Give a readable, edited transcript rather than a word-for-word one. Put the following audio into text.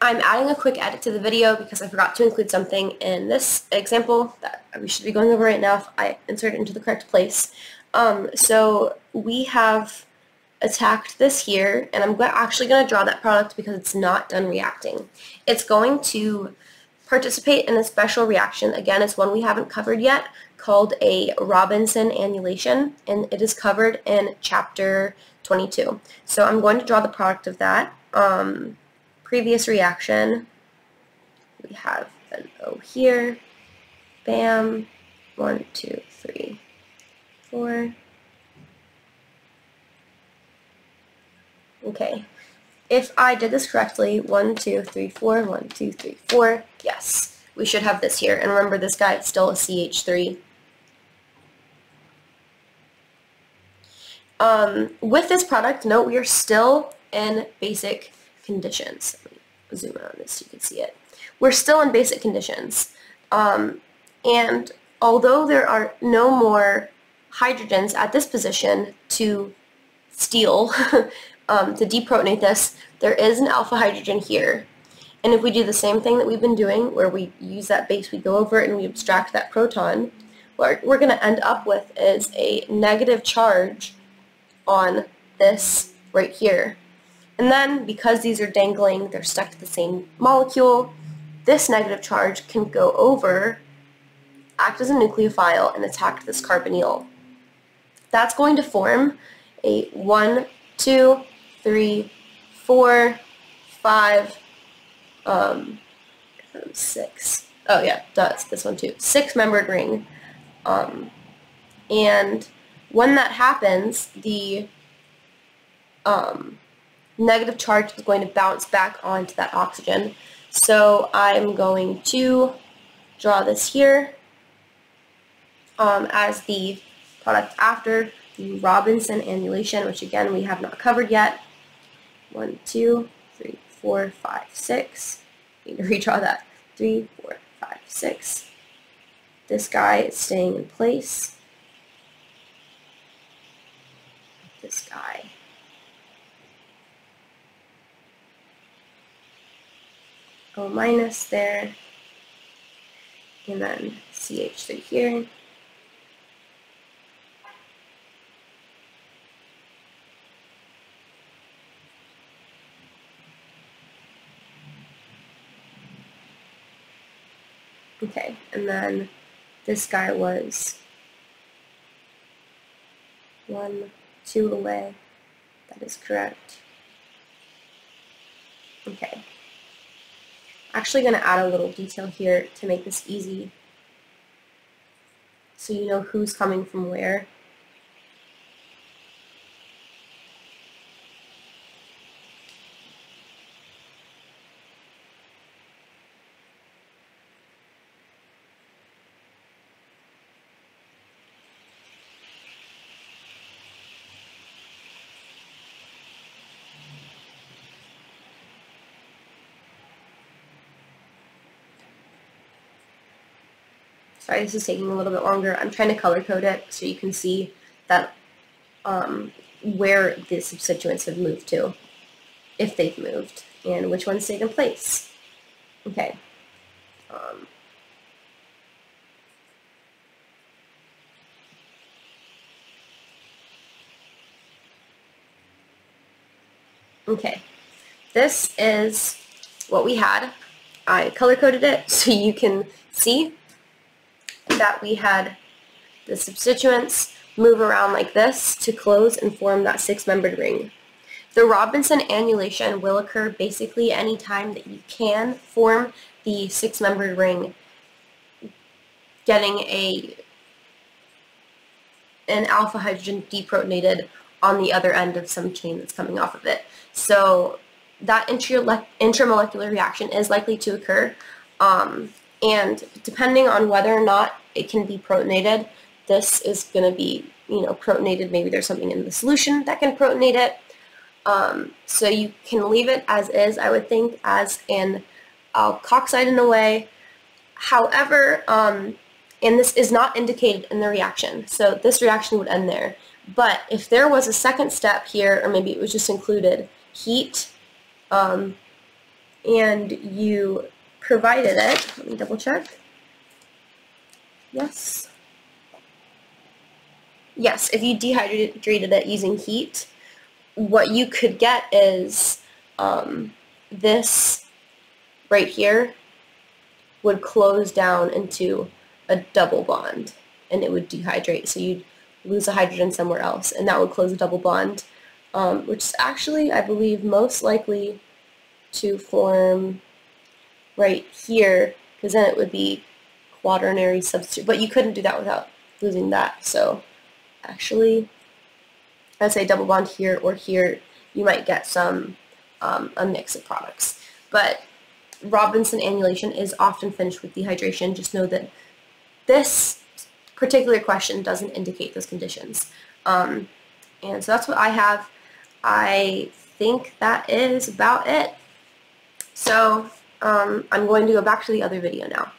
I'm adding a quick edit to the video because I forgot to include something in this example that we should be going over right now if I insert it into the correct place. So we have attacked this here, and I'm actually going to draw that product because it's not done reacting. It's going to participate in a special reaction. Again, it's one we haven't covered yet, called a Robinson Annulation, and it is covered in chapter 22. So I'm going to draw the product of that. Previous reaction, we have an O here, bam, 1, 2, 3, 4. Okay, if I did this correctly, 1, 2, 3, 4, 1, 2, 3, 4, yes, we should have this here. And remember, this guy is still a CH3. With this product, note we are still in basic conditions. Let me zoom in on this so you can see it. We're still in basic conditions. And although there are no more hydrogens at this position to steal, to deprotonate this, there is an alpha hydrogen here. And if we do the same thing that we've been doing, where we use that base, we go over it and we abstract that proton, what we're going to end up with is a negative charge on this right here. And then, because these are dangling, they're stuck to the same molecule, this negative charge can go over, act as a nucleophile, and attack this carbonyl. That's going to form a 1, 2, 3, 4, 5, 6. Oh yeah, it does. This one too. 6-membered ring. And when that happens, the negative charge is going to bounce back onto that oxygen. So I'm going to draw this here as the product after the Robinson Annulation, which again we have not covered yet. 1, 2, 3, 4, 5, 6. Need to redraw that. 3, 4, 5, 6. This guy is staying in place. This guy. O minus there. And then CH3 here. Okay, and then this guy was 1, 2 away. That is correct. Okay. Actually going to add a little detail here to make this easy so you know who's coming from where. Sorry, this is taking a little bit longer. I'm trying to color code it so you can see that where the substituents have moved to, if they've moved, and which ones stayed in place. Okay. Okay. This is what we had. I color coded it so you can see that we had the substituents move around like this to close and form that 6-membered ring. The Robinson Annulation will occur basically any time that you can form the 6-membered ring, getting an alpha hydrogen deprotonated on the other end of some chain that's coming off of it. So that intramolecular reaction is likely to occur. And depending on whether or not it can be protonated, this is going to be, protonated. Maybe there's something in the solution that can protonate it. So you can leave it as is, I would think, as an alkoxide in a way. However, and this is not indicated in the reaction, so this reaction would end there. But if there was a second step here, or maybe it was just included, heat and you provided it, let me double check. Yes. Yes, if you dehydrated it using heat, what you could get is this right here would close down into a double bond, and it would dehydrate, so you'd lose a hydrogen somewhere else, and that would close a double bond, which is actually, I believe, most likely to form right here, because then it would be quaternary substitute, but you couldn't do that without losing that. So actually, I'd say double bond here or here, you might get some a mix of products. But Robinson annulation is often finished with dehydration. Just know that this particular question doesn't indicate those conditions. And so that's what I have. I think that is about it. So I'm going to go back to the other video now.